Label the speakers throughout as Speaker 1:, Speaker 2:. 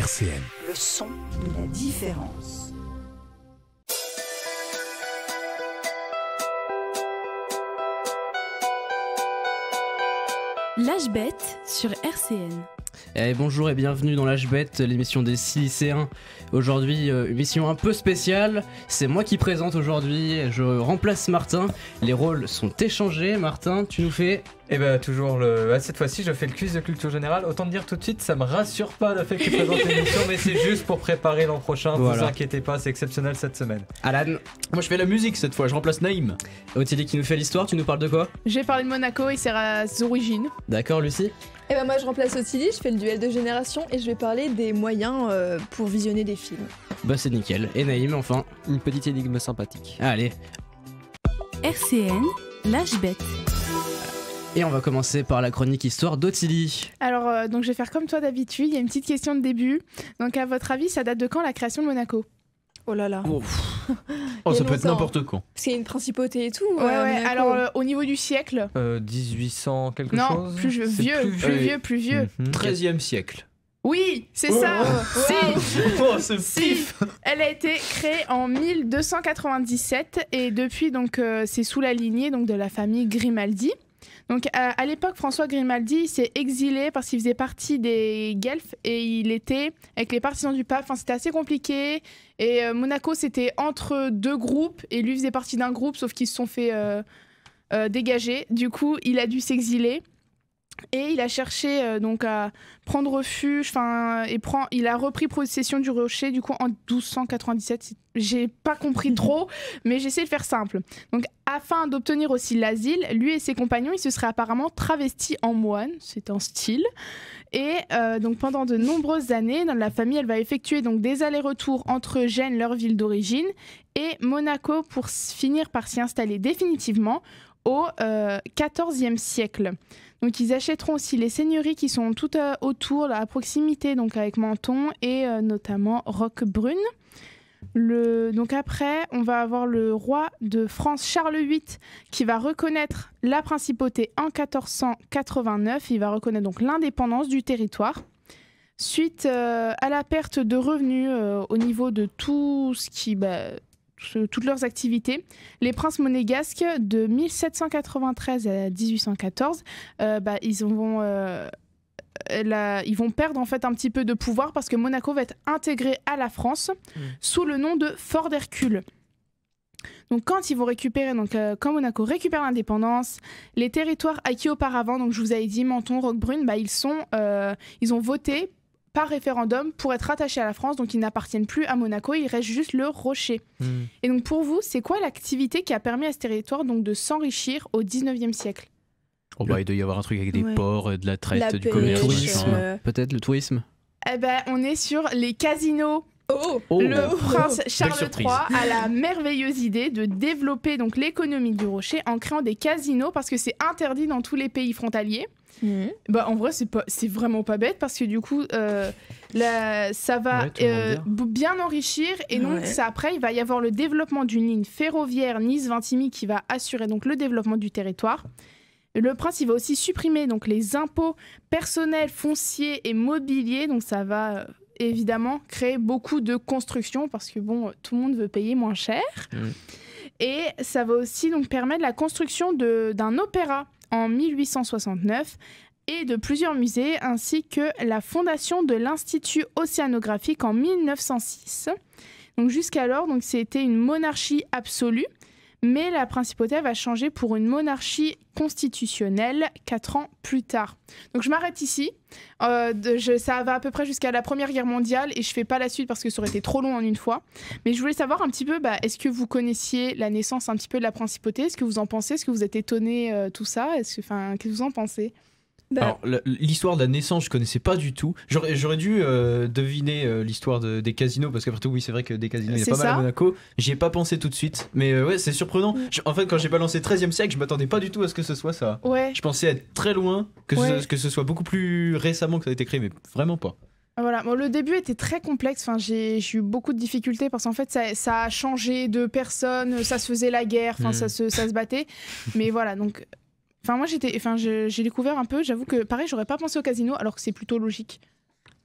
Speaker 1: RCN.
Speaker 2: Le son de la différence.
Speaker 3: L'âge bête sur RCN.
Speaker 4: Bonjour et bienvenue dans l'âge bête, l'émission des 6 lycéens. Aujourd'hui, émission un peu spéciale. C'est moi qui présente aujourd'hui, je remplace Martin. Les rôles sont échangés. Martin, tu nous fais...
Speaker 5: toujours cette fois-ci je fais le quiz de culture générale. Autant te dire tout de suite, ça me rassure pas le fait que tu présentes l'émission, mais c'est juste pour préparer l'an prochain.
Speaker 4: Voilà.
Speaker 5: Ne vous inquiétez pas, c'est exceptionnel cette semaine.
Speaker 4: Alan.
Speaker 6: Moi je fais la musique cette fois, je remplace Naïm.
Speaker 4: Ottilie qui nous fait l'histoire, tu nous parles de quoi?
Speaker 7: Je vais parler de Monaco et ses origines.
Speaker 4: D'accord, Lucie?
Speaker 8: Et ben moi je remplace Ottilie, je fais le duel de génération et je vais parler des moyens pour visionner des films.
Speaker 4: Bah c'est nickel. Et Naïm enfin?
Speaker 6: Une petite énigme sympathique.
Speaker 4: Allez.
Speaker 3: RCN, l'âge bête.
Speaker 4: Et on va commencer par la chronique histoire d'Ottilie.
Speaker 7: Alors, donc je vais faire comme toi d'habitude, il y a une petite question de début. Donc à votre avis, ça date de quand la création de Monaco?
Speaker 8: Oh là là.
Speaker 6: Oh,
Speaker 8: Il y
Speaker 6: ça
Speaker 8: a
Speaker 6: peut être
Speaker 8: longtemps.
Speaker 6: n'importe quand.
Speaker 8: Parce qu'il y a une principauté et tout.
Speaker 7: Ouais,
Speaker 8: Monaco.
Speaker 7: alors au niveau du siècle.
Speaker 5: 1800 quelque
Speaker 7: Non,
Speaker 5: chose.
Speaker 7: plus vieux, plus vieux.
Speaker 6: 13e siècle.
Speaker 7: Oui, c'est ça. Si.
Speaker 6: Oh, ce
Speaker 7: Si.
Speaker 6: pif.
Speaker 7: Elle a été créée en 1297 et depuis donc c'est sous la lignée donc de la famille Grimaldi. Donc à l'époque, François Grimaldi s'est exilé parce qu'il faisait partie des Guelfes et il était avec les partisans du pape. Enfin, c'était assez compliqué. Et Monaco, c'était entre deux groupes et lui faisait partie d'un groupe, sauf qu'ils se sont fait dégager. Du coup, il a dû s'exiler. Et il a cherché donc à prendre refuge, il a repris possession du rocher du coup en 1297. J'ai pas compris trop, mais j'essaie de faire simple. Donc afin d'obtenir aussi l'asile, lui et ses compagnons, ils se seraient apparemment travestis en moines, c'est un style. Et donc pendant de nombreuses années, la famille, elle va effectuer donc des allers-retours entre Gênes, leur ville d'origine, et Monaco pour finir par s'y installer définitivement au XIVe siècle. Donc ils achèteront aussi les seigneuries qui sont tout autour, là, à proximité, donc avec Menton et notamment Roquebrune. Donc après, on va avoir le roi de France Charles VIII qui va reconnaître la principauté en 1489. Il va reconnaître donc l'indépendance du territoire. Suite à la perte de revenus au niveau de tout ce qui... toutes leurs activités. Les princes monégasques de 1793 à 1814, ils vont perdre en fait un petit peu de pouvoir parce que Monaco va être intégré à la France sous le nom de Fort d'Hercule. Donc quand ils vont récupérer, quand Monaco récupère l'indépendance, les territoires acquis auparavant, donc je vous avais dit Menton, Roquebrune, ils ont voté par référendum pour être rattachés à la France, donc ils n'appartiennent plus à Monaco, il reste juste le rocher. Et donc pour vous, c'est quoi l'activité qui a permis à ce territoire donc de s'enrichir au 19e siècle?
Speaker 6: Oh bah il doit y avoir un truc avec des ports, de la traite,
Speaker 8: La
Speaker 6: du
Speaker 8: pêche,
Speaker 6: commerce.
Speaker 4: Tourisme, peut-être le tourisme.
Speaker 7: On est sur les casinos.
Speaker 6: Oh.
Speaker 7: Le prince Charles
Speaker 6: surprise.
Speaker 7: III a la merveilleuse idée de développer donc l'économie du rocher en créant des casinos parce que c'est interdit dans tous les pays frontaliers. En vrai, c'est vraiment pas bête parce que du coup, ça va
Speaker 6: Ouais, tout le monde
Speaker 7: bien enrichir et donc après, il va y avoir le développement d'une ligne ferroviaire Nice-Vintimille qui va assurer donc le développement du territoire. Le prince, il va aussi supprimer donc les impôts personnels, fonciers et mobiliers, donc ça va évidemment créer beaucoup de constructions parce que tout le monde veut payer moins cher. Et ça va aussi donc permettre la construction d'un opéra en 1869 et de plusieurs musées, ainsi que la fondation de l'Institut océanographique en 1906. Donc jusqu'alors, c'était une monarchie absolue, mais la principauté va changer pour une monarchie constitutionnelle 4 ans plus tard. Donc je m'arrête ici. Ça va à peu près jusqu'à la Première Guerre mondiale et je fais pas la suite parce que ça aurait été trop long en une fois. Mais je voulais savoir un petit peu, est-ce que vous connaissiez la naissance un petit peu de la principauté? Est-ce que vous en pensez? Est-ce que vous êtes étonné tout ça? Qu'est-ce que vous en pensez?
Speaker 6: Alors l'histoire de la naissance je connaissais pas du tout. J'aurais dû deviner l'histoire des casinos parce qu'après tout oui c'est vrai que des casinos il y a pas mal à Monaco. J'y ai pas pensé tout de suite mais ouais c'est surprenant. En fait quand j'ai balancé 13e siècle je m'attendais pas du tout à ce que ce soit ça.
Speaker 7: Ouais.
Speaker 6: Je pensais être très loin que ce soit beaucoup plus récemment que ça a été créé mais vraiment pas.
Speaker 7: Voilà, le début était très complexe, j'ai eu beaucoup de difficultés parce qu'en fait ça a changé de personnes, ça se faisait la guerre, ça se battait. Mais voilà, donc moi j'ai découvert un peu, j'avoue que pareil j'aurais pas pensé au casino alors que c'est plutôt logique.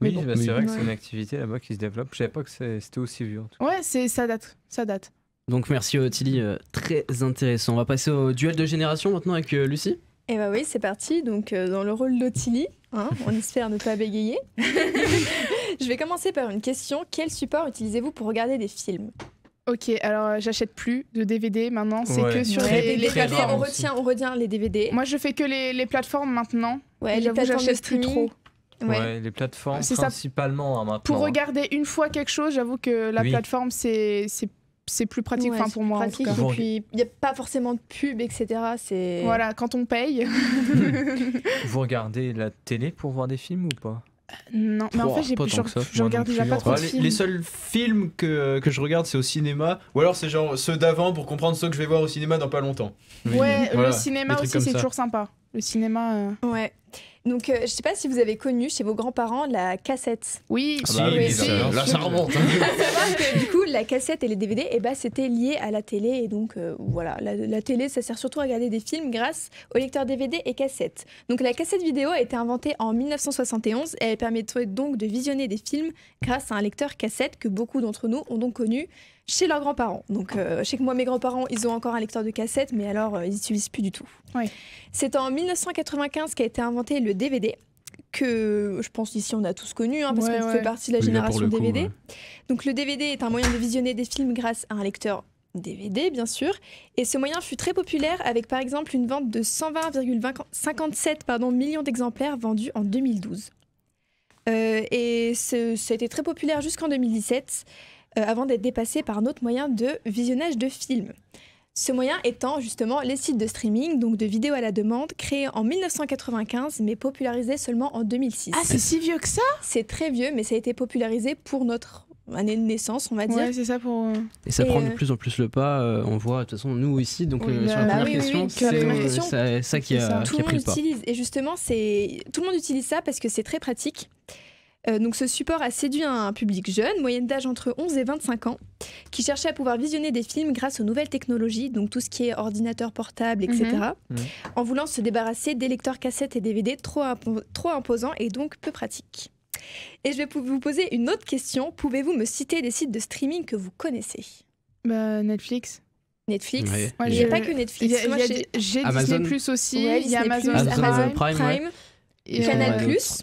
Speaker 7: Mais
Speaker 5: Oui,
Speaker 7: bon.
Speaker 5: bah, c'est vrai que
Speaker 7: Ouais.
Speaker 5: c'est une activité là-bas qui se développe. Je savais pas que c'était aussi vieux. En tout cas.
Speaker 7: Ouais, ça date.
Speaker 4: Donc merci Ottilie, très intéressant. On va passer au duel de génération maintenant avec Lucie.
Speaker 8: Et bah oui, c'est parti. Donc, dans le rôle d'Ottilie, on espère ne pas bégayer. Je vais commencer par une question. Quel support utilisez-vous pour regarder des films?
Speaker 7: Ok, alors j'achète plus de DVD maintenant, c'est
Speaker 5: Ouais.
Speaker 7: que sur
Speaker 5: Très-
Speaker 7: les
Speaker 5: très
Speaker 8: DVD,
Speaker 5: rare
Speaker 8: on retient les DVD.
Speaker 7: Moi je fais que les plateformes maintenant.
Speaker 8: Ouais, les
Speaker 7: J'avoue,
Speaker 8: plateformes de
Speaker 7: j'achète plus
Speaker 8: streaming.
Speaker 7: trop.
Speaker 8: Ouais.
Speaker 5: Les plateformes
Speaker 7: C'est ça.
Speaker 5: principalement maintenant.
Speaker 7: Pour
Speaker 5: hein.
Speaker 7: regarder une fois quelque chose, j'avoue que la
Speaker 5: Oui.
Speaker 7: plateforme c'est plus pratique,
Speaker 8: Ouais,
Speaker 7: enfin
Speaker 8: c'est
Speaker 7: pour moi en tout
Speaker 8: pratique.
Speaker 7: cas.
Speaker 5: Vous
Speaker 8: Et puis, il n'y a pas forcément de pub, etc. C'est...
Speaker 7: Voilà, quand on paye.
Speaker 5: Vous regardez la télé pour voir des films ou pas?
Speaker 7: Non, mais en
Speaker 6: Oh,
Speaker 7: fait j'ai
Speaker 6: pas tant que ça.
Speaker 7: je regarde
Speaker 5: Moi non
Speaker 7: déjà
Speaker 5: plus,
Speaker 7: pas
Speaker 5: en
Speaker 7: trop de
Speaker 5: fait.
Speaker 7: films.
Speaker 6: Les seuls films que je regarde, c'est au cinéma. Ou alors, c'est genre ceux d'avant pour comprendre ceux que je vais voir au cinéma dans pas longtemps.
Speaker 7: Ouais,
Speaker 6: Voilà,
Speaker 7: le cinéma
Speaker 6: des trucs
Speaker 7: aussi
Speaker 6: comme
Speaker 7: c'est
Speaker 6: ça.
Speaker 7: toujours sympa. Le cinéma.
Speaker 8: Ouais. Donc, je sais pas si vous avez connu chez vos grands-parents la cassette.
Speaker 7: Oui,
Speaker 6: Ah bah oui,
Speaker 8: oui,
Speaker 6: ça-
Speaker 8: si.
Speaker 6: là, ça remonte.
Speaker 8: À savoir que du coup, la cassette et les DVD, eh ben, c'était lié à la télé. Et donc, voilà, la télé, ça sert surtout à regarder des films grâce aux lecteurs DVD et cassettes. Donc, la cassette vidéo a été inventée en 1971 et elle permettait donc de visionner des films grâce à un lecteur cassette que beaucoup d'entre nous ont donc connu chez leurs grands-parents. Donc, je sais que moi, mes grands-parents, ils ont encore un lecteur de cassette, mais alors, ils n'utilisent plus du tout.
Speaker 7: Ouais.
Speaker 8: C'est en 1995 qu'a été inventé le DVD, que je pense ici on a tous connu, parce
Speaker 7: Ouais,
Speaker 8: qu'on
Speaker 7: ouais.
Speaker 8: fait partie de la
Speaker 6: Oui, là,
Speaker 8: génération
Speaker 6: pour le coup,
Speaker 8: DVD.
Speaker 6: ouais.
Speaker 8: Donc le DVD est un moyen de visionner des films grâce à un lecteur DVD, bien sûr. Et ce moyen fut très populaire avec par exemple une vente de 120,57 millions d'exemplaires vendus en 2012. Et ça a été très populaire jusqu'en 2017, avant d'être dépassé par un autre moyen de visionnage de films. Ce moyen étant justement les sites de streaming, donc de vidéos à la demande, créés en 1995 mais popularisés seulement en 2006.
Speaker 7: Ah, c'est si vieux que ça?
Speaker 8: C'est très vieux, mais ça a été popularisé pour notre année de naissance, on va dire.
Speaker 7: Ouais, c'est ça pour.
Speaker 4: Et ça
Speaker 8: Et,
Speaker 4: prend de plus en plus le pas, on voit de toute façon nous ici, donc
Speaker 7: Oui,
Speaker 4: sur
Speaker 7: bah
Speaker 4: la première
Speaker 8: oui,
Speaker 4: question,
Speaker 8: oui,
Speaker 7: que la première
Speaker 8: question,
Speaker 4: c'est ça qui
Speaker 7: c'est ça.
Speaker 4: a,
Speaker 8: Tout
Speaker 4: qui
Speaker 8: le
Speaker 4: a pris
Speaker 8: monde
Speaker 4: le pas.
Speaker 8: utilise, et justement, tout le monde utilise ça parce que c'est très pratique. Donc ce support a séduit un public jeune, moyenne d'âge entre 11 et 25 ans, qui cherchait à pouvoir visionner des films grâce aux nouvelles technologies, donc tout ce qui est ordinateur portable, etc.,
Speaker 5: Mhm.
Speaker 8: en voulant se débarrasser des lecteurs cassettes et DVD trop imposants et donc peu pratiques. Et je vais vous poser une autre question. Pouvez-vous me citer des sites de streaming que vous connaissez?
Speaker 7: Bah, Netflix.
Speaker 8: Netflix.
Speaker 4: Ouais.
Speaker 7: Ouais,
Speaker 8: Il n'y a
Speaker 7: je-
Speaker 8: pas que
Speaker 7: Il y
Speaker 8: Netflix.
Speaker 7: a,
Speaker 8: Moi,
Speaker 7: j'ai
Speaker 4: Amazon.
Speaker 7: Disney Plus aussi,
Speaker 8: Ouais,
Speaker 7: il y a
Speaker 8: Disney+,
Speaker 7: Amazon,
Speaker 4: Amazon
Speaker 7: Prime,
Speaker 4: Prime,
Speaker 7: et,
Speaker 8: Canal+.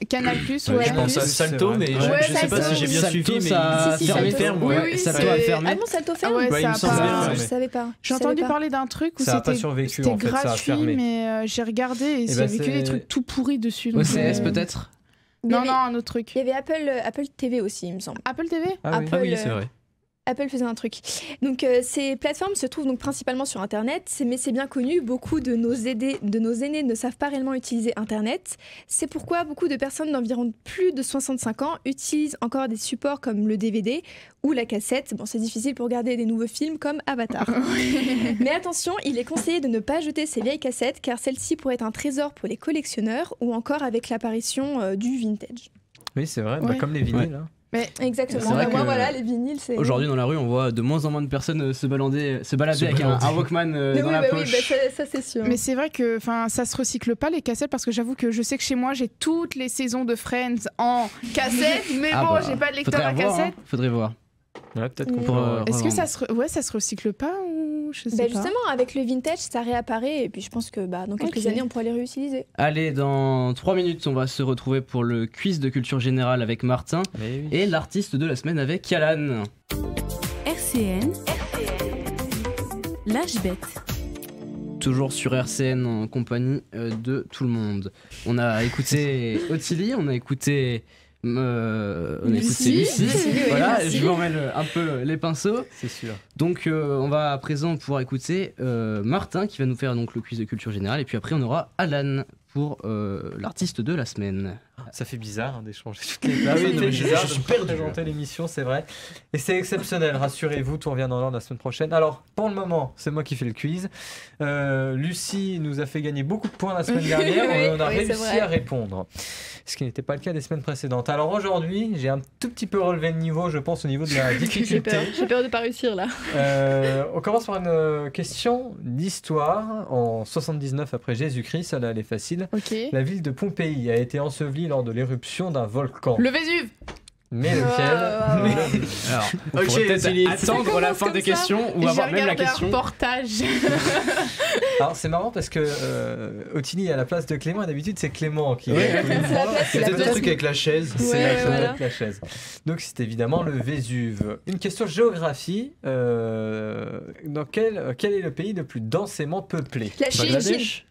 Speaker 7: Canal+,
Speaker 6: Ouais,
Speaker 7: ouais.
Speaker 6: je pense à
Speaker 5: Plus,
Speaker 6: Salto,
Speaker 5: c'est
Speaker 6: mais
Speaker 5: vrai.
Speaker 6: je sais pas si j'ai bien
Speaker 4: Salto,
Speaker 6: suivi, mais
Speaker 4: ça a
Speaker 8: Si,
Speaker 4: fermé,
Speaker 8: Salto.
Speaker 4: ferme,
Speaker 7: Oui,
Speaker 4: ouais.
Speaker 7: oui,
Speaker 4: Salto
Speaker 7: c'est-
Speaker 4: a
Speaker 8: Ah
Speaker 4: fermé.
Speaker 8: bon, Salto
Speaker 7: Ah
Speaker 8: ferme?
Speaker 7: ouais,
Speaker 6: Ouais, il
Speaker 7: ça
Speaker 6: me
Speaker 7: a
Speaker 6: semble
Speaker 7: pas-
Speaker 6: bien,
Speaker 8: Je
Speaker 6: ouais.
Speaker 8: savais pas.
Speaker 7: J'ai
Speaker 8: Je
Speaker 7: entendu
Speaker 8: savais pas.
Speaker 7: parler d'un truc où
Speaker 5: Ça a pas
Speaker 7: c'était
Speaker 5: survécu,
Speaker 7: c'était
Speaker 5: en fait, ça a
Speaker 7: gratuit,
Speaker 5: fermé.
Speaker 7: mais j'ai regardé et il y
Speaker 5: ben,
Speaker 7: avait que
Speaker 5: c'est-
Speaker 7: des trucs tout pourris dessus. donc,
Speaker 4: OCS peut-être.
Speaker 8: Il y
Speaker 7: Non,
Speaker 8: avait-
Speaker 7: non, un autre truc.
Speaker 8: Il y avait Apple TV aussi, il me semble.
Speaker 7: Apple TV?
Speaker 5: Ah oui.
Speaker 8: Apple,
Speaker 6: Ah oui, c'est vrai.
Speaker 8: Apple faisait un truc. Donc ces plateformes se trouvent donc principalement sur Internet, mais c'est bien connu, beaucoup de nos aînés ne savent pas réellement utiliser Internet. C'est pourquoi beaucoup de personnes d'environ plus de 65 ans utilisent encore des supports comme le DVD ou la cassette. Bon, c'est difficile pour regarder des nouveaux films comme Avatar. Mais attention, il est conseillé de ne pas jeter ces vieilles cassettes car celles-ci pourraient être un trésor pour les collectionneurs ou encore avec l'apparition du vintage.
Speaker 5: Oui, c'est vrai, bah,
Speaker 7: Ouais.
Speaker 5: comme les vinyles. hein.
Speaker 8: Exactement.
Speaker 4: C'est vrai
Speaker 8: Bah, moi,
Speaker 4: que
Speaker 8: voilà, les vinyles, c'est...
Speaker 4: Aujourd'hui dans la rue, on voit de moins en moins de personnes se balader avec un Walkman
Speaker 8: Mais
Speaker 4: dans
Speaker 8: oui,
Speaker 4: la
Speaker 8: bah oui,
Speaker 4: poche.
Speaker 8: bah ça c'est sûr.
Speaker 7: Mais c'est vrai que ça se recycle pas les cassettes parce que j'avoue que je sais que chez moi j'ai toutes les saisons de Friends en cassette, mais
Speaker 4: Ah
Speaker 7: bon,
Speaker 4: bah,
Speaker 7: j'ai pas de lecteur
Speaker 4: Faudrait
Speaker 7: à
Speaker 4: voir,
Speaker 7: cassette.
Speaker 4: faudrait voir.
Speaker 5: Ouais, peut-être qu'on
Speaker 8: Mm.
Speaker 5: peut.
Speaker 7: Est-ce que
Speaker 4: revendre.
Speaker 7: ça se recycle pas ou je sais
Speaker 8: Bah,
Speaker 7: pas.
Speaker 8: justement, avec le vintage, ça réapparaît et puis je pense que dans quelques
Speaker 7: Ok.
Speaker 8: années, on pourra les réutiliser.
Speaker 4: Allez, dans 3 minutes, on va se retrouver pour le quiz de culture générale avec Martin
Speaker 5: Mais oui.
Speaker 4: et l'artiste de la semaine avec Yalan.
Speaker 3: RCN, l'âge bête.
Speaker 4: Toujours sur RCN en compagnie de tout le monde. On a écouté Ottilie, on a écouté Lucie.
Speaker 8: Lucie, oui,
Speaker 4: Voilà,
Speaker 8: merci.
Speaker 4: je vous emmène un peu les pinceaux.
Speaker 5: C'est sûr.
Speaker 4: Donc on va à présent pouvoir écouter Martin qui va nous faire donc le quiz de culture générale et puis après on aura Alan pour l'artiste de la semaine.
Speaker 5: Ça fait bizarre d'échanger toutes les places.
Speaker 6: Ah oui,
Speaker 5: Ça
Speaker 6: non,
Speaker 5: fait
Speaker 6: mais je
Speaker 5: bizarre
Speaker 6: suis
Speaker 5: de
Speaker 6: perdu,
Speaker 5: présenter l'émission, c'est vrai. Et c'est exceptionnel, rassurez-vous, tout revient dans l'ordre la semaine prochaine. Alors, pour le moment, c'est moi qui fais le quiz. Lucie nous a fait gagner beaucoup de points la semaine dernière.
Speaker 8: Oui,
Speaker 5: on a
Speaker 8: oui, c'est
Speaker 5: réussi
Speaker 8: vrai.
Speaker 5: à répondre. Ce qui n'était pas le cas des semaines précédentes. Alors aujourd'hui, j'ai un tout petit peu relevé le niveau, je pense, au niveau de la difficulté.
Speaker 8: J'ai peur de pas réussir là.
Speaker 5: On commence par une question d'histoire. En 79 après Jésus-Christ, ça là, elle est facile.
Speaker 7: Ok.
Speaker 5: La ville de Pompéi a été ensevelie lors de l'éruption d'un volcan.
Speaker 7: Le Vésuve.
Speaker 5: Mais lequel
Speaker 4: Alors, on
Speaker 6: Ok,
Speaker 4: pourrait peut-être
Speaker 6: Céline.
Speaker 4: attendre la fin des questions ou avoir même la question.
Speaker 7: J'ai regardé un reportage.
Speaker 5: Alors c'est marrant parce que Otini à la place de Clément, et d'habitude c'est Clément qui
Speaker 6: Ouais.
Speaker 5: répond une
Speaker 8: C'est la
Speaker 5: fois.
Speaker 8: place,
Speaker 6: C'est
Speaker 8: la
Speaker 6: peut-être un
Speaker 8: place.
Speaker 6: truc avec la chaise.
Speaker 5: C'est
Speaker 8: Ouais,
Speaker 5: la chose
Speaker 8: voilà.
Speaker 5: avec la chaise. Donc c'est évidemment le Vésuve. Une question géographie. Quel est le pays le plus densément peuplé?
Speaker 8: La Chine.
Speaker 6: Bangladesh.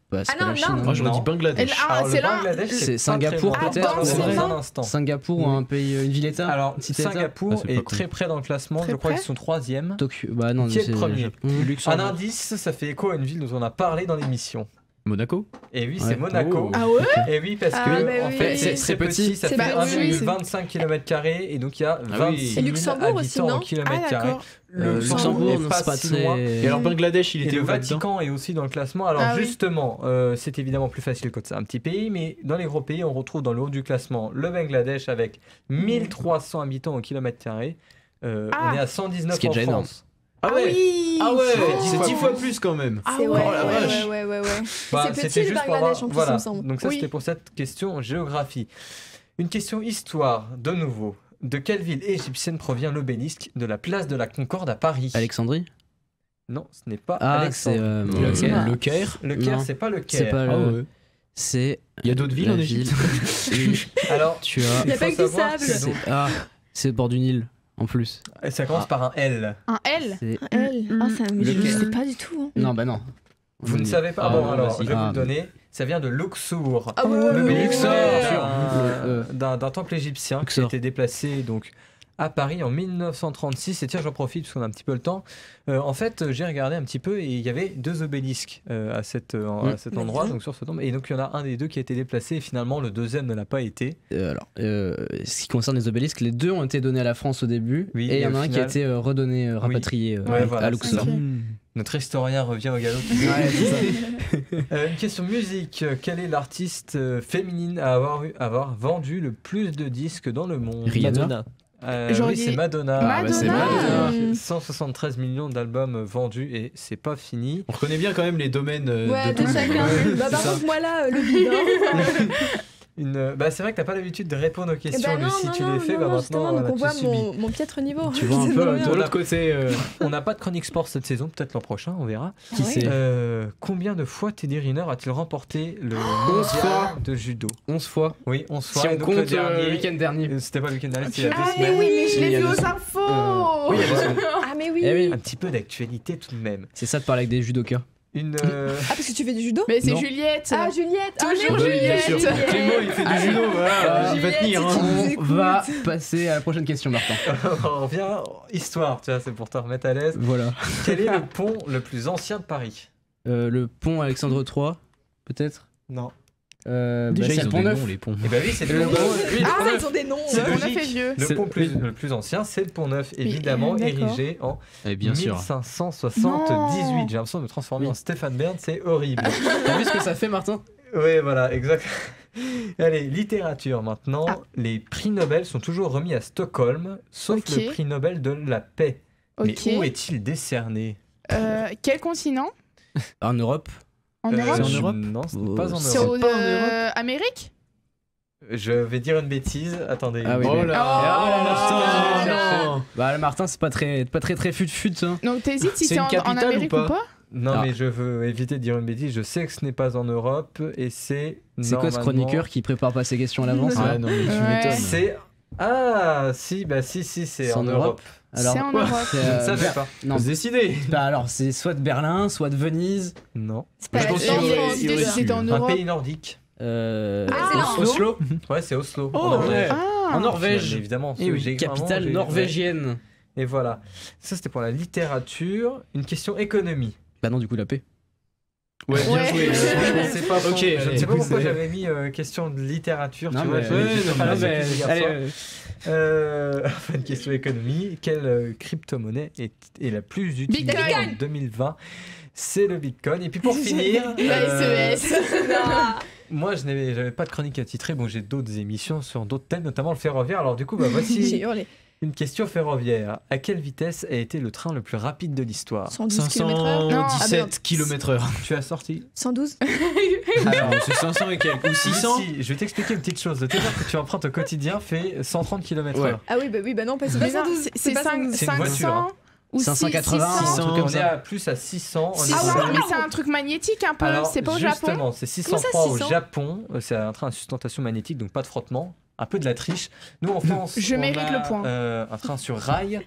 Speaker 4: Bah, c'est
Speaker 8: Ah
Speaker 4: pas
Speaker 8: non,
Speaker 4: la Chine,
Speaker 8: non.
Speaker 4: hein.
Speaker 6: Moi j'aurais dit
Speaker 5: Non.
Speaker 6: Bangladesh.
Speaker 7: Ah,
Speaker 5: Le
Speaker 7: c'est là.
Speaker 5: Bangladesh,
Speaker 4: C'est
Speaker 5: pas
Speaker 4: Singapour,
Speaker 5: très loin.
Speaker 4: peut-être,
Speaker 5: On va
Speaker 8: c'est
Speaker 5: voir
Speaker 8: vrai.
Speaker 5: dans un instant.
Speaker 4: Singapour, un pays, une ville-État.
Speaker 5: Alors
Speaker 4: une cité-État.
Speaker 5: Singapour
Speaker 6: Ah, c'est pas
Speaker 5: est
Speaker 6: con.
Speaker 5: très près dans le classement.
Speaker 7: Très
Speaker 5: Je crois
Speaker 7: près
Speaker 5: qu'ils sont 3e.
Speaker 4: Tokyo. Bah non,
Speaker 5: Qui est
Speaker 4: c'est
Speaker 5: le premier?
Speaker 4: Japon.
Speaker 5: Un indice, ça fait écho à une ville dont on a parlé dans l'émission.
Speaker 6: Monaco.
Speaker 5: Et oui,
Speaker 4: Ouais.
Speaker 5: c'est Monaco.
Speaker 6: Oh.
Speaker 7: Ah ouais.
Speaker 5: Et oui, parce
Speaker 8: Ah,
Speaker 5: que
Speaker 8: bah
Speaker 5: en
Speaker 8: oui.
Speaker 5: fait, c'est
Speaker 4: C'est
Speaker 5: très petit, ça
Speaker 8: C'est
Speaker 5: fait
Speaker 8: petit.
Speaker 5: 1,25 km² et donc il y a
Speaker 6: Ah
Speaker 5: 26
Speaker 6: oui.
Speaker 5: 000
Speaker 8: Et Luxembourg aussi,
Speaker 5: habitants
Speaker 8: non
Speaker 5: en kilomètre
Speaker 7: Ah
Speaker 5: carré.
Speaker 7: d'accord.
Speaker 4: Luxembourg,
Speaker 5: n'est
Speaker 4: non,
Speaker 5: pas
Speaker 4: c'est pas
Speaker 5: si
Speaker 4: très.
Speaker 5: loin.
Speaker 6: Et alors Bangladesh, il
Speaker 5: Et
Speaker 6: était
Speaker 5: le
Speaker 6: où là-dedans?
Speaker 5: Vatican est aussi dans le classement. Alors
Speaker 7: Ah oui.
Speaker 5: justement, c'est évidemment plus facile quand c'est un petit pays, mais dans les gros pays, on retrouve dans le haut du classement le Bangladesh avec 1300 habitants au kilomètre carré. On est à 119
Speaker 4: Ce qui est
Speaker 5: en
Speaker 4: déjà énorme.
Speaker 5: France.
Speaker 6: Ah ouais.
Speaker 7: oui.
Speaker 6: Ah ouais,
Speaker 5: Oh.
Speaker 6: c'est 10 fois plus quand même.
Speaker 7: Ah
Speaker 8: C'est
Speaker 7: ouais.
Speaker 8: ouais,
Speaker 6: Oh la vache.
Speaker 8: ouais.
Speaker 5: Bah,
Speaker 8: C'est petit,
Speaker 5: c'était
Speaker 8: le
Speaker 5: juste pour
Speaker 8: Bangladesh,
Speaker 5: avoir-
Speaker 8: en plus,
Speaker 5: voilà.
Speaker 8: il me semble.
Speaker 5: Donc ça,
Speaker 7: Oui.
Speaker 5: c'était pour cette question géographie. Une question histoire, de nouveau. De quelle ville égyptienne provient l'obélisque de la place de la Concorde à Paris?
Speaker 4: Alexandrie.
Speaker 5: Non, ce n'est pas
Speaker 4: Ah, c'est
Speaker 5: Alexandrie.
Speaker 4: le
Speaker 6: Caire.
Speaker 4: Caire.
Speaker 6: Le Caire.
Speaker 5: Le Caire,
Speaker 4: Non.
Speaker 5: c'est pas le
Speaker 4: C'est
Speaker 5: Caire.
Speaker 4: pas
Speaker 6: Ah
Speaker 4: le.
Speaker 6: ouais.
Speaker 4: C'est.
Speaker 6: Il y a d'autres villes
Speaker 4: la
Speaker 6: en Égypte.
Speaker 4: ville.
Speaker 5: Alors,
Speaker 4: Tu as.
Speaker 8: Il y a
Speaker 5: faut
Speaker 8: pas que du
Speaker 5: savoir
Speaker 8: sable.
Speaker 5: que
Speaker 4: C'est
Speaker 5: donc,
Speaker 4: c'est au bord du Nil en plus.
Speaker 5: ça commence par un L.
Speaker 7: Un L.
Speaker 4: C'est.
Speaker 8: Elle. Ah, ça, mais
Speaker 4: Le
Speaker 8: je
Speaker 4: Caire.
Speaker 8: sais pas du tout. hein.
Speaker 4: Non, bah non.
Speaker 5: Vous ne savez pas?
Speaker 6: Ah,
Speaker 5: Bon,
Speaker 6: non,
Speaker 5: alors,
Speaker 6: vas-y.
Speaker 5: je vais vous
Speaker 4: Ah,
Speaker 5: le donner. Ça vient de Luxor.
Speaker 8: Ah ouais,
Speaker 5: Le
Speaker 8: ouais,
Speaker 5: Luxor,
Speaker 8: ouais.
Speaker 5: d'un temple égyptien qui a
Speaker 4: Luxor.
Speaker 5: été déplacé donc à Paris en 1936. Et tiens, j'en profite parce qu'on a un petit peu le temps. En fait, j'ai regardé un petit peu et il y avait 2 obélisques à cet endroit, donc sur ce tombe. Et donc il y en a un des 2 qui a été déplacé et finalement le deuxième ne l'a pas été.
Speaker 4: Ce qui concerne les obélisques, les 2 ont été donnés à la France au début.
Speaker 5: Oui,
Speaker 4: et il y
Speaker 5: et
Speaker 4: en a
Speaker 5: au
Speaker 4: un qui a
Speaker 5: final-
Speaker 4: été redonné, rapatrié
Speaker 5: Ouais, voilà,
Speaker 4: à Luxor.
Speaker 8: Ok.
Speaker 5: Notre historien revient au galop. Une question musique. Quelle est l'artiste féminine à avoir vendu le plus de disques dans le monde?
Speaker 4: Rihanna.
Speaker 6: Madonna.
Speaker 7: J'aurais
Speaker 5: Oui,
Speaker 7: dit
Speaker 5: c'est Madonna.
Speaker 4: Ah, bah, c'est
Speaker 7: Madonna.
Speaker 8: Madonna.
Speaker 5: 173 millions d'albums vendus et c'est pas fini.
Speaker 6: On reconnaît bien quand même les domaines
Speaker 8: Ouais,
Speaker 6: de tout
Speaker 8: de
Speaker 6: le monde.
Speaker 8: chacun.
Speaker 6: Ouais,
Speaker 8: Bah,
Speaker 6: c'est
Speaker 8: par
Speaker 6: ça.
Speaker 8: contre, moi là, le bide. hein.
Speaker 5: C'est vrai que t'as pas l'habitude de répondre aux
Speaker 8: Eh
Speaker 5: questions,
Speaker 8: ben non,
Speaker 5: Lucie,
Speaker 8: non,
Speaker 5: tu
Speaker 8: non,
Speaker 5: les fais,
Speaker 8: non,
Speaker 5: bah
Speaker 8: non,
Speaker 5: maintenant
Speaker 8: justement, donc on voit
Speaker 5: tu subis.
Speaker 8: mon piètre niveau.
Speaker 4: Tu vois un
Speaker 8: C'est
Speaker 4: peu
Speaker 8: trop
Speaker 4: de
Speaker 8: bien.
Speaker 4: l'autre côté.
Speaker 5: On n'a pas de chronique sport cette saison, peut-être l'an prochain, on verra.
Speaker 4: Qui
Speaker 8: Ah ouais.
Speaker 4: c'est
Speaker 5: Combien de fois Teddy Riner a-t-il remporté le
Speaker 4: 11
Speaker 5: mondial
Speaker 4: fois.
Speaker 5: de judo?
Speaker 4: 11 fois.
Speaker 5: Oui, 11 fois.
Speaker 4: Si
Speaker 5: Et
Speaker 4: on
Speaker 5: donc,
Speaker 4: compte
Speaker 5: le dernier,
Speaker 4: le week-end dernier.
Speaker 5: C'était pas le week-end dernier, c'était il y a 2
Speaker 7: Ah mais
Speaker 5: semaines.
Speaker 7: oui, mais je
Speaker 4: Il y
Speaker 7: l'ai
Speaker 4: a
Speaker 7: vu
Speaker 4: deux
Speaker 7: aux
Speaker 4: semaines.
Speaker 7: infos.
Speaker 4: Oui, il y a 2 semaines.
Speaker 8: Ah, mais oui.
Speaker 4: Eh oui.
Speaker 5: Un petit peu d'actualité tout de même.
Speaker 4: C'est ça de parler avec des judokas.
Speaker 5: Une.
Speaker 8: Ah, parce que tu fais du judo?
Speaker 7: Mais c'est
Speaker 4: Non.
Speaker 7: Juliette.
Speaker 8: Ah, Juliette.
Speaker 7: Toujours
Speaker 8: mais oui,
Speaker 7: Juliette.
Speaker 6: Bien sûr.
Speaker 8: Juliette.
Speaker 6: Clément, il fait du judo, voilà, il va
Speaker 8: Juliette,
Speaker 6: tenir.
Speaker 8: si
Speaker 6: Hein.
Speaker 8: tu nous
Speaker 4: On
Speaker 8: écoutes.
Speaker 4: va passer à la prochaine question, Martin.
Speaker 5: On revient histoire, tu vois, c'est pour te remettre à l'aise.
Speaker 4: Voilà.
Speaker 5: Quel est le pont le plus ancien de Paris?
Speaker 4: Le pont Alexandre III, peut-être.
Speaker 5: Non.
Speaker 6: Déjà,
Speaker 4: C'est
Speaker 6: ils
Speaker 4: le
Speaker 6: ont
Speaker 4: pont
Speaker 6: des
Speaker 4: neuf.
Speaker 6: noms, les ponts.
Speaker 5: Eh ben oui, c'est le
Speaker 4: Le
Speaker 5: pont
Speaker 4: pont-
Speaker 5: neuf.
Speaker 4: oui,
Speaker 8: Ah, ils ont des noms.
Speaker 5: C'est
Speaker 7: On a
Speaker 5: logique.
Speaker 7: fait vieux.
Speaker 5: Le
Speaker 4: C'est-
Speaker 5: pont le plus ancien, c'est le pont neuf,
Speaker 7: Mais,
Speaker 5: évidemment,
Speaker 7: d'accord.
Speaker 5: érigé en
Speaker 6: Eh bien sûr.
Speaker 5: 1578.
Speaker 7: Non.
Speaker 5: J'ai l'impression de me transformer
Speaker 4: Oui.
Speaker 5: en Stéphane Bern, c'est horrible.
Speaker 4: T'as vu ce que ça fait, Martin?
Speaker 5: Oui, voilà, exact. Allez, littérature maintenant.
Speaker 7: Ah.
Speaker 5: Les prix Nobel sont toujours remis à Stockholm, sauf
Speaker 7: Ok.
Speaker 5: le prix Nobel de la paix. Mais
Speaker 7: Ok.
Speaker 5: où est-il décerné?
Speaker 7: Quel continent?
Speaker 4: En Europe.
Speaker 7: En Europe?
Speaker 6: C'est en Europe?
Speaker 5: Non, ce n'est
Speaker 4: Oh,
Speaker 5: pas en
Speaker 7: C'est
Speaker 5: Europe.
Speaker 7: au
Speaker 4: pas en Europe.
Speaker 7: Amérique?
Speaker 5: Je vais dire une bêtise. Attendez.
Speaker 4: Ah oui,
Speaker 6: Oh
Speaker 4: mais-
Speaker 6: là
Speaker 7: Oh
Speaker 6: là
Speaker 7: là.
Speaker 4: Bah, le Martin, c'est pas très fut-fut, ça.
Speaker 7: Donc t'hésites si
Speaker 6: C'est
Speaker 7: c'est
Speaker 6: une
Speaker 7: en
Speaker 6: capitale
Speaker 7: Amérique
Speaker 6: ou
Speaker 7: ou
Speaker 6: pas
Speaker 7: pas?
Speaker 5: Non,
Speaker 4: Ah.
Speaker 5: mais je veux éviter de dire une bêtise. Je sais que ce n'est pas en Europe et c'est.
Speaker 4: C'est quoi ce
Speaker 5: normalement-
Speaker 4: chroniqueur qui prépare pas ses questions à l'avance
Speaker 6: Ouais,
Speaker 4: là
Speaker 6: non, mais tu
Speaker 7: Ouais.
Speaker 6: m'étonnes.
Speaker 5: C'est. Ah, si, c'est en Europe.
Speaker 4: Alors,
Speaker 7: C'est en
Speaker 4: quoi
Speaker 7: Europe.
Speaker 5: Je ne savais pas.
Speaker 4: Non,
Speaker 6: Faut se décider.
Speaker 4: bah alors c'est soit de Berlin, soit de Venise.
Speaker 5: Non.
Speaker 8: C'est pas
Speaker 6: Je
Speaker 8: la
Speaker 6: pense
Speaker 8: France.
Speaker 6: qu'il aurait-
Speaker 7: J'ai
Speaker 6: il aurait
Speaker 7: dit que c'était en
Speaker 6: su.
Speaker 5: Un
Speaker 7: Europe.
Speaker 5: pays nordique.
Speaker 8: Ah,
Speaker 6: Oslo.
Speaker 5: Ouais, c'est Oslo.
Speaker 6: Oh,
Speaker 5: en Norvège.
Speaker 6: ouais.
Speaker 7: Ah.
Speaker 4: En Norvège.
Speaker 5: Évidemment.
Speaker 4: Eh oui,
Speaker 5: j'ai-
Speaker 4: capitale
Speaker 5: vraiment, j'ai-
Speaker 4: norvégienne.
Speaker 5: ouais. Et voilà. Ça, c'était pour la littérature. Une question économie.
Speaker 4: Bah non, du coup la paix.
Speaker 6: Ouais, bien
Speaker 7: Ouais.
Speaker 6: joué.
Speaker 5: Je sais pas,
Speaker 6: Ok,
Speaker 5: je ne
Speaker 6: allez,
Speaker 5: sais pas pourquoi
Speaker 6: c'est-
Speaker 5: j'avais mis question de littérature.
Speaker 4: Non,
Speaker 5: tu vois,
Speaker 4: mais-
Speaker 5: j'avais-
Speaker 6: ouais,
Speaker 5: j'étais
Speaker 6: non,
Speaker 5: pas là
Speaker 6: mais-
Speaker 5: depuis hier
Speaker 4: allez,
Speaker 5: soir. Enfin, une question économie. Quelle crypto-monnaie est la plus utilisée
Speaker 7: Bitcoin.
Speaker 5: en 2020? C'est le Bitcoin. Et puis pour finir,
Speaker 7: La SES.
Speaker 5: moi j'avais pas de chronique à titrer. Bon, j'ai d'autres émissions sur d'autres thèmes, notamment le ferroviaire. Alors du coup, bah,
Speaker 8: J'ai
Speaker 5: voici
Speaker 8: hurlé.
Speaker 5: une question ferroviaire. À quelle vitesse a été le train le plus rapide de l'histoire?
Speaker 8: 112 km/h.
Speaker 6: 517 km/h.
Speaker 5: Tu as sorti
Speaker 8: 112.
Speaker 5: Alors,
Speaker 6: C'est 500 et quelques. Ou 600.
Speaker 5: Si, je vais t'expliquer une petite chose. Le TER que tu empruntes au quotidien fait 130 km/h.
Speaker 4: Ouais.
Speaker 8: Ah oui, bah non, parce que c'est
Speaker 7: Mais
Speaker 8: pas
Speaker 7: non,
Speaker 8: 112.
Speaker 7: c'est
Speaker 8: pas 112.
Speaker 5: C'est une voiture, hein.
Speaker 7: 500 ou
Speaker 4: 580,
Speaker 7: 600.
Speaker 4: 600, comme
Speaker 5: On est
Speaker 4: ça.
Speaker 5: à plus à 600.
Speaker 8: Ah
Speaker 7: Ah
Speaker 8: ouais,
Speaker 7: ouais, mais c'est un truc magnétique un peu,
Speaker 5: Alors,
Speaker 7: c'est pas au Japon.
Speaker 5: justement, c'est
Speaker 8: Comment ça,
Speaker 5: 603 au
Speaker 8: 600?
Speaker 5: Japon. C'est un train à sustentation magnétique, donc pas de frottement. Un peu de la triche. Nous, en France,
Speaker 7: Je
Speaker 5: on
Speaker 7: mérite
Speaker 5: a,
Speaker 7: le point.
Speaker 5: un train sur rail.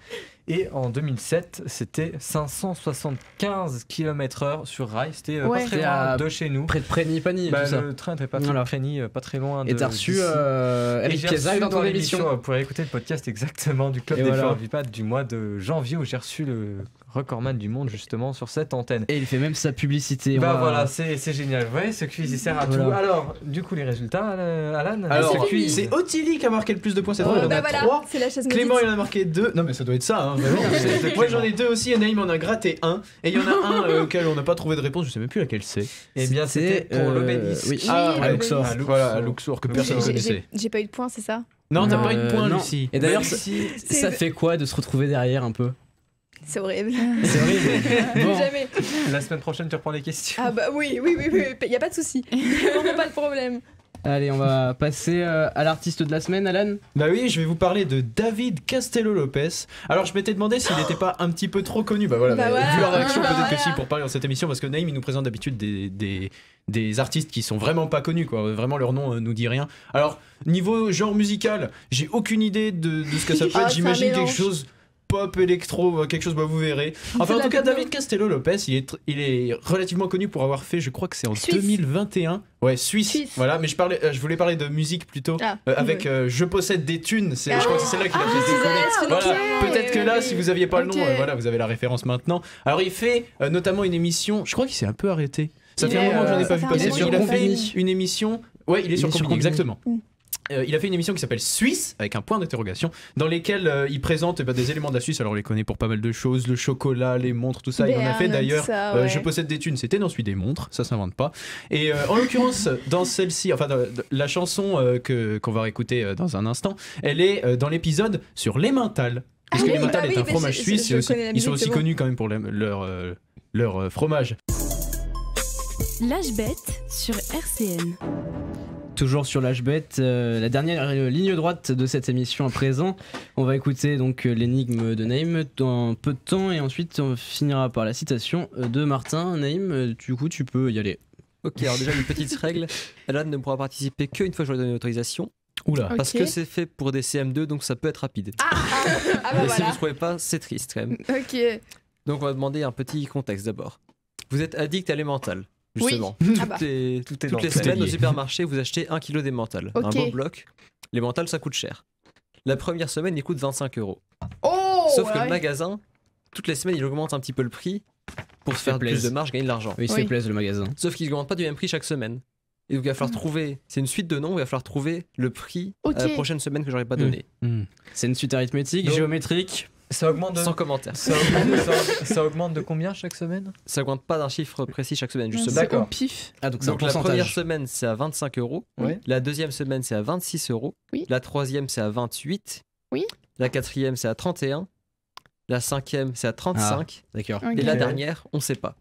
Speaker 5: Et en 2007, c'était 575 km/h sur rail. C'était
Speaker 7: Ouais.
Speaker 5: pas très
Speaker 4: C'était
Speaker 5: loin
Speaker 4: à-
Speaker 5: de chez nous.
Speaker 4: Près de Preny-Pagny et
Speaker 5: Bah,
Speaker 4: tout ça.
Speaker 5: le train n'était pas
Speaker 4: Voilà.
Speaker 5: très pas très loin de.
Speaker 4: Et t'as reçu
Speaker 5: d'ici. Et
Speaker 4: Eric
Speaker 5: j'ai
Speaker 4: Kézak
Speaker 5: reçu
Speaker 4: dans ton émission.
Speaker 5: Vous pourrez écouter le podcast exactement du Club
Speaker 4: Et
Speaker 5: des
Speaker 4: voilà.
Speaker 5: Fleurs Vipades du mois de janvier où j'ai reçu le recordman du monde justement sur cette antenne.
Speaker 4: Et il fait même sa publicité.
Speaker 5: Bah
Speaker 4: on va-
Speaker 5: voilà, c'est génial. Ouais, ce quiz il sert à
Speaker 4: Voilà.
Speaker 5: tout. Alors, du coup, les résultats, Alan
Speaker 6: Alors,
Speaker 5: ce quiz.
Speaker 6: c'est Ottilie qui a marqué le plus de points cette fois. Il en
Speaker 8: Bah
Speaker 6: a
Speaker 8: voilà,
Speaker 6: 3.
Speaker 8: c'est la chaise
Speaker 6: Clément,
Speaker 8: maudite.
Speaker 6: il en a marqué 2. Non, mais ça doit être ça, hein, vraiment.
Speaker 5: C'est
Speaker 6: Moi, j'en ai 2 aussi. Et Naïm en a gratté 1. Et il y en a un auquel on n'a pas trouvé de réponse. Je sais même plus laquelle c'est.
Speaker 5: Eh bien, c'était pour l'obélisque.
Speaker 4: Oui,
Speaker 6: Ah,
Speaker 8: à
Speaker 4: Luxor.
Speaker 6: Voilà, à Luxor, que personne ne
Speaker 8: J'ai-
Speaker 6: connaissait.
Speaker 8: J'ai pas eu de points, c'est ça?
Speaker 6: Non, t'as pas eu de point,
Speaker 4: non.
Speaker 6: Lucie.
Speaker 4: Et d'ailleurs,
Speaker 5: Lucie,
Speaker 4: ça fait quoi de se retrouver derrière un peu?
Speaker 8: C'est horrible.
Speaker 4: C'est horrible. Bon.
Speaker 8: Jamais.
Speaker 5: la semaine prochaine, tu reprends les questions.
Speaker 8: Ah bah oui, y a pas de souci. Vraiment pas de problème.
Speaker 4: Allez, on va passer à l'artiste de la semaine, Alan.
Speaker 6: Bah oui, je vais vous parler de David Castello-Lopez. Alors, je m'étais demandé s'il n'était pas un petit peu trop connu. Bah voilà,
Speaker 8: Bah
Speaker 6: mais
Speaker 8: voilà.
Speaker 6: vu la réaction,
Speaker 8: Bah
Speaker 6: peut-être que
Speaker 8: voilà.
Speaker 6: si, pour parler dans cette émission, parce que Naïm, il nous présente d'habitude des artistes qui sont vraiment pas connus, quoi. Vraiment, leur nom nous dit rien. Alors, niveau genre musical, j'ai aucune idée de ce que ça peut
Speaker 8: Ah,
Speaker 6: être.
Speaker 8: c'est un
Speaker 6: J'imagine quelque
Speaker 8: mélange.
Speaker 6: chose pop, électro, quelque chose, bah vous verrez. Enfin, en
Speaker 8: de
Speaker 6: tout
Speaker 8: la
Speaker 6: cas,
Speaker 8: techno.
Speaker 6: David Castello-Lopez, il est relativement connu pour avoir fait, je crois que c'est en
Speaker 8: Suisse.
Speaker 6: 2021. Ouais, Suisse. Voilà, mais je voulais parler de musique plutôt.
Speaker 8: Ah,
Speaker 6: Avec Je possède des thunes, je crois que c'est celle-là qu'il a fait décoller.
Speaker 8: c'est
Speaker 6: Voilà,
Speaker 8: ok.
Speaker 6: peut-être que là,
Speaker 8: Oui.
Speaker 6: si vous aviez pas le nom,
Speaker 7: Ok.
Speaker 6: voilà, vous avez la référence maintenant. Alors, il fait notamment une émission, je crois qu'il s'est un peu arrêté. Ça
Speaker 5: Il
Speaker 6: fait un
Speaker 5: est,
Speaker 6: moment que j'en ai
Speaker 5: ça
Speaker 6: pas
Speaker 8: fait
Speaker 6: vu
Speaker 8: un
Speaker 6: passer.
Speaker 8: moment
Speaker 6: Il
Speaker 8: qu'il
Speaker 6: a
Speaker 8: est
Speaker 6: fait
Speaker 4: Combini.
Speaker 6: une émission. Ouais, il est sur Combini,
Speaker 4: Combini.
Speaker 6: exactement.
Speaker 8: Mm.
Speaker 6: Il a fait une émission qui s'appelle Suisse, avec un point d'interrogation, dans lesquelles il présente des éléments de la Suisse. Alors, on les connaît pour pas mal de choses, le chocolat, les montres, tout ça. Il en a fait
Speaker 8: Berne,
Speaker 6: d'ailleurs.
Speaker 8: tout ça, ouais.
Speaker 6: Je possède des thunes, c'était dans celui des montres, ça s'invente pas. Et en l'occurrence, dans celle-ci, enfin, la chanson qu'on va réécouter dans un instant, elle est dans l'épisode sur l'Emmental. Parce que
Speaker 8: oui,
Speaker 6: l'Emmental
Speaker 8: bah
Speaker 6: est
Speaker 8: oui,
Speaker 6: un
Speaker 8: mais
Speaker 6: fromage
Speaker 8: je
Speaker 6: suisse, et aussi-
Speaker 8: connais la
Speaker 6: ils sont
Speaker 8: musique,
Speaker 6: aussi
Speaker 8: c'est bon.
Speaker 6: connus quand même pour leur fromage.
Speaker 3: L'âge bête sur RCN.
Speaker 4: Toujours sur l'HBet, la dernière ligne droite de cette émission à présent. On va écouter donc l'énigme de Naïm dans peu de temps et ensuite on finira par la citation de Martin. Naïm, du coup tu peux y aller.
Speaker 1: Ok, alors déjà une petite règle, Alan ne pourra participer qu'une fois que j'aurai donné l'autorisation,
Speaker 6: Oula.
Speaker 7: Ok.
Speaker 1: parce que c'est fait pour des CM2, donc ça peut être rapide.
Speaker 8: Ah bah
Speaker 1: Et si
Speaker 8: voilà.
Speaker 1: vous ne trouvez pas, c'est triste quand même.
Speaker 7: Ok.
Speaker 1: Donc on va demander un petit contexte d'abord. Vous êtes addict à l'emmental, justement.
Speaker 8: Ah bah.
Speaker 1: Toutes les
Speaker 5: dans le
Speaker 1: semaines
Speaker 6: lié.
Speaker 1: au supermarché, vous achetez 1 kg d'emmental.
Speaker 7: Ok.
Speaker 1: Un beau bloc. L'emmental, ça coûte cher. La première semaine, il coûte 25 €.
Speaker 7: Oh
Speaker 1: Sauf que
Speaker 7: ouais.
Speaker 1: le magasin, toutes les semaines, il augmente un petit peu le prix pour se faire
Speaker 4: plaise.
Speaker 1: plus de marge, gagner de l'argent.
Speaker 4: Oui, s'il
Speaker 7: Oui.
Speaker 4: te plaît, le magasin.
Speaker 1: Sauf qu'il n'augmente pas du même prix chaque semaine. Et donc il va falloir trouver, c'est une suite de noms, il va falloir trouver le prix
Speaker 7: Ok.
Speaker 1: à la prochaine semaine que j'aurais pas donné.
Speaker 4: C'est une suite arithmétique,
Speaker 5: Donc-
Speaker 4: géométrique.
Speaker 5: Ça augmente de...
Speaker 1: Sans commentaire.
Speaker 5: ça augmente de combien chaque semaine?
Speaker 1: Ça augmente pas d'un chiffre précis chaque semaine, justement.
Speaker 7: C'est au
Speaker 5: D'accord.
Speaker 7: pif.
Speaker 4: Ah, donc c'est un
Speaker 1: Donc la première
Speaker 4: pourcentage.
Speaker 1: semaine c'est à 25 €.
Speaker 5: Ouais.
Speaker 1: La deuxième semaine c'est à 26 €.
Speaker 7: Oui.
Speaker 1: La troisième c'est à 28.
Speaker 7: Oui.
Speaker 1: La quatrième c'est à 31. La cinquième c'est à 35.
Speaker 4: D'accord.
Speaker 7: Ok.
Speaker 1: Et la
Speaker 5: Ok.
Speaker 1: dernière on sait pas.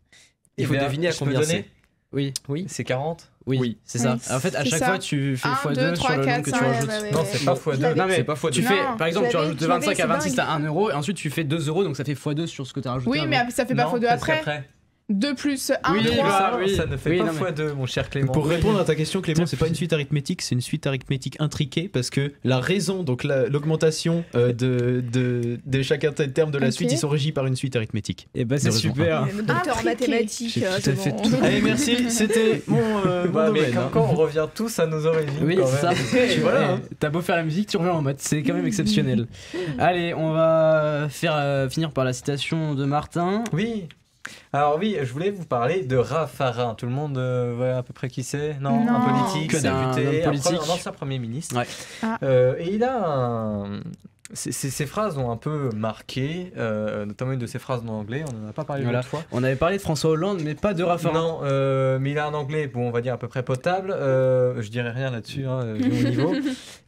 Speaker 1: Il
Speaker 5: Eh
Speaker 1: faut
Speaker 5: bien,
Speaker 1: deviner à
Speaker 5: je peux
Speaker 1: combien
Speaker 5: donner
Speaker 1: c'est.
Speaker 4: Oui,
Speaker 1: Oui.
Speaker 5: C'est 40?
Speaker 4: oui,
Speaker 1: Oui.
Speaker 4: c'est ça.
Speaker 7: Oui,
Speaker 4: En fait, à
Speaker 7: c'est
Speaker 4: chaque
Speaker 7: ça.
Speaker 4: fois, tu fais
Speaker 7: 1,
Speaker 4: x2
Speaker 7: 2,
Speaker 4: sur
Speaker 7: 3,
Speaker 4: le
Speaker 7: 4,
Speaker 4: nombre que tu
Speaker 7: 5.
Speaker 4: rajoutes.
Speaker 5: Non, c'est pas x2.
Speaker 4: Non, mais
Speaker 6: C'est pas
Speaker 4: tu
Speaker 7: Non.
Speaker 4: fais, par exemple, tu
Speaker 8: Je l'avais,
Speaker 4: rajoutes de
Speaker 8: je l'avais,
Speaker 4: 25 à
Speaker 8: c'est
Speaker 4: 26,
Speaker 8: dingue.
Speaker 4: t'as 1 euro, et ensuite tu fais 2 euros, donc ça fait x2 sur ce que t'as rajouté.
Speaker 7: Oui, mais
Speaker 4: avant.
Speaker 7: ça fait pas
Speaker 5: Non,
Speaker 7: x2
Speaker 5: parce
Speaker 7: après.
Speaker 5: qu'après.
Speaker 7: 2 plus 1,
Speaker 4: Oui,
Speaker 7: 3.
Speaker 4: bah,
Speaker 5: Ça,
Speaker 4: oui.
Speaker 5: ça ne fait
Speaker 4: Oui,
Speaker 5: pas
Speaker 4: non, mais-
Speaker 5: x2, mon cher Clément.
Speaker 6: Pour répondre à ta question, Clément, c'est pas une suite arithmétique, c'est une suite arithmétique intriquée parce que la raison, donc l'augmentation de chacun des termes de la
Speaker 7: Ok.
Speaker 6: suite, ils sont régis par une suite arithmétique.
Speaker 4: Et bah, c'est
Speaker 6: De raison.
Speaker 4: super.
Speaker 8: Le docteur en
Speaker 7: Intriqué.
Speaker 8: mathématiques,
Speaker 4: J'ai tout à
Speaker 8: c'est
Speaker 4: fait
Speaker 8: bon.
Speaker 4: tout.
Speaker 6: Allez, merci, c'était mon
Speaker 5: Bah, mais
Speaker 6: domaine.
Speaker 5: comme
Speaker 6: hein.
Speaker 5: quoi, on revient tous à nos origines.
Speaker 4: Oui,
Speaker 5: quand
Speaker 4: c'est ça.
Speaker 5: même.
Speaker 4: Tu
Speaker 6: Voilà,
Speaker 4: vois,
Speaker 6: hein.
Speaker 4: t'as beau faire la musique, tu reviens en mode. C'est quand même exceptionnel. Allez, on va finir par la citation de Martin.
Speaker 5: Oui. Alors oui, je voulais vous parler de Raffarin. Tout le monde voit à peu près qui c'est? Non,
Speaker 7: Non.
Speaker 5: un politique,
Speaker 4: Que d'un
Speaker 5: saluté,
Speaker 4: homme politique.
Speaker 5: un ancien Premier ministre.
Speaker 4: Ouais.
Speaker 7: Ah.
Speaker 5: Et il a un... Ces phrases ont un peu marqué, notamment une de ses phrases en anglais, on n'en a pas parlé
Speaker 4: Voilà.
Speaker 5: l'autre fois.
Speaker 4: On avait parlé de François Hollande, mais pas de Raffarin.
Speaker 5: Non, mais il a un anglais, bon, on va dire à peu près potable. Je dirais rien là-dessus, hein, vu mon niveau.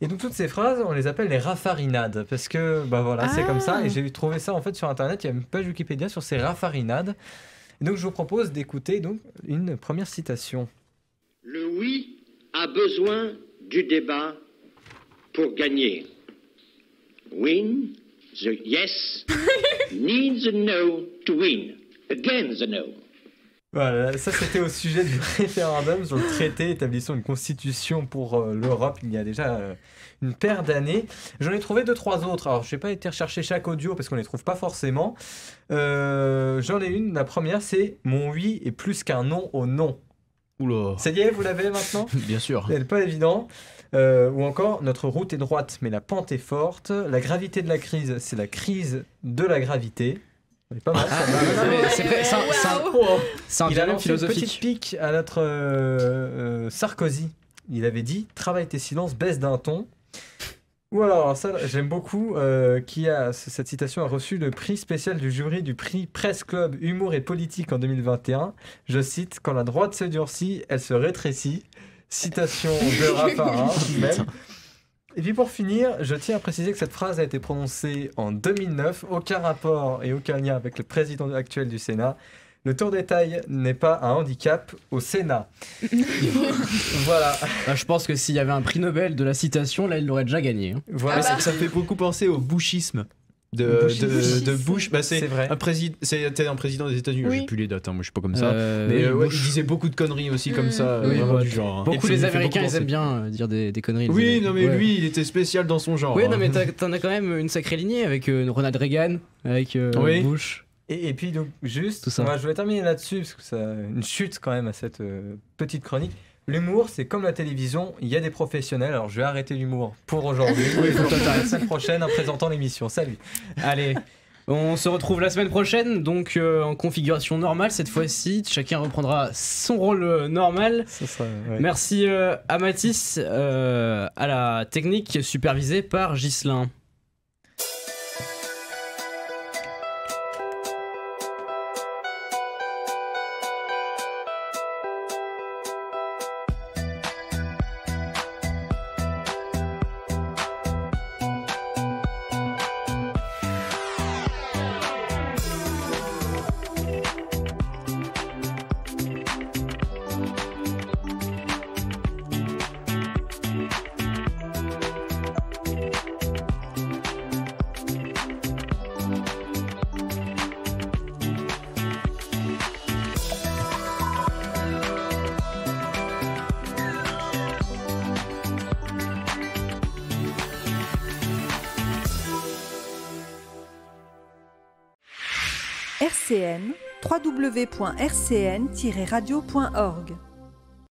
Speaker 5: Et donc toutes ces phrases, on les appelle les raffarinades, parce que bah voilà, c'est
Speaker 7: Ah.
Speaker 5: comme ça. Et j'ai trouvé ça en fait sur internet. Il y a une page Wikipédia sur ces raffarinades. Et donc je vous propose d'écouter donc une première citation.
Speaker 9: Le oui a besoin du débat pour gagner. Win, the yes needs a no to win. Again the no.
Speaker 5: Voilà, ça c'était au sujet du référendum sur le traité établissant une constitution pour l'Europe il y a déjà une paire d'années. J'en ai trouvé 2-3 autres. Alors je n'ai pas été rechercher chaque audio parce qu'on ne les trouve pas forcément. J'en ai une, la première c'est « Mon oui est plus qu'un non au non ».
Speaker 6: Oula.
Speaker 5: Ça y est, vous l'avez maintenant ?
Speaker 6: Bien sûr.
Speaker 5: C'est pas évident. Ou encore, notre route est droite, mais la pente est forte. La gravité de la crise, c'est la crise de la gravité. C'est pas mal.
Speaker 4: C'est un
Speaker 5: Il a
Speaker 4: dialogue
Speaker 5: lancé une petite
Speaker 4: philosophique.
Speaker 5: pique à notre Sarkozy. Il avait dit « Travail tes silences, baisse d'un ton ». Ou alors, ça, j'aime beaucoup, cette citation a reçu le prix spécial du jury du prix Presse Club Humour et Politique en 2021. Je cite « Quand la droite se durcit, elle se rétrécit ». Citation de Raffarin, même. Et puis pour finir, je tiens à préciser que cette phrase a été prononcée en 2009, aucun rapport et aucun lien avec le président actuel du Sénat. Le tour des tailles n'est pas un handicap au Sénat. Voilà.
Speaker 4: Bah, je pense que s'il y avait un prix Nobel de la citation, là, il l'aurait déjà gagné. Hein.
Speaker 5: Voilà.
Speaker 6: Ça fait beaucoup penser au bushisme. De Bush, bah c'est
Speaker 5: vrai.
Speaker 6: C'était un président des États-Unis.
Speaker 7: Oui.
Speaker 6: J'ai plus les dates, hein, moi je suis pas comme ça.
Speaker 4: Oui,
Speaker 6: Ouais,
Speaker 4: Bush.
Speaker 6: il disait beaucoup de conneries aussi comme ça,
Speaker 4: Oui,
Speaker 6: vraiment
Speaker 4: ouais.
Speaker 6: du genre. hein.
Speaker 4: Beaucoup
Speaker 6: Et puis,
Speaker 4: les
Speaker 6: il me fait
Speaker 4: Américains,
Speaker 6: beaucoup
Speaker 4: ils aiment
Speaker 6: penser.
Speaker 4: bien dire des conneries.
Speaker 6: Oui,
Speaker 4: les-
Speaker 6: non mais
Speaker 4: Ouais.
Speaker 6: lui, il était spécial dans son genre.
Speaker 4: Oui,
Speaker 6: hein.
Speaker 4: non mais t'en as quand même une sacrée lignée avec Ronald Reagan, avec
Speaker 6: Oui.
Speaker 4: Bush.
Speaker 5: Et puis donc juste,
Speaker 4: Tout ça.
Speaker 5: moi, je voulais terminer là-dessus parce que ça une chute quand même à cette petite chronique. L'humour, c'est comme la télévision, il y a des professionnels. Alors je vais arrêter l'humour pour aujourd'hui.
Speaker 4: Oui,
Speaker 5: Je vous
Speaker 4: toi,
Speaker 5: retrouve la semaine prochaine en présentant l'émission. Salut.
Speaker 4: Allez, on se retrouve la semaine prochaine, donc en configuration normale cette fois-ci. Chacun reprendra son rôle normal.
Speaker 5: Ça sera, ouais.
Speaker 4: Merci à Mathis, à la technique supervisée par Ghislain.
Speaker 2: RCN, www.rcn-radio.org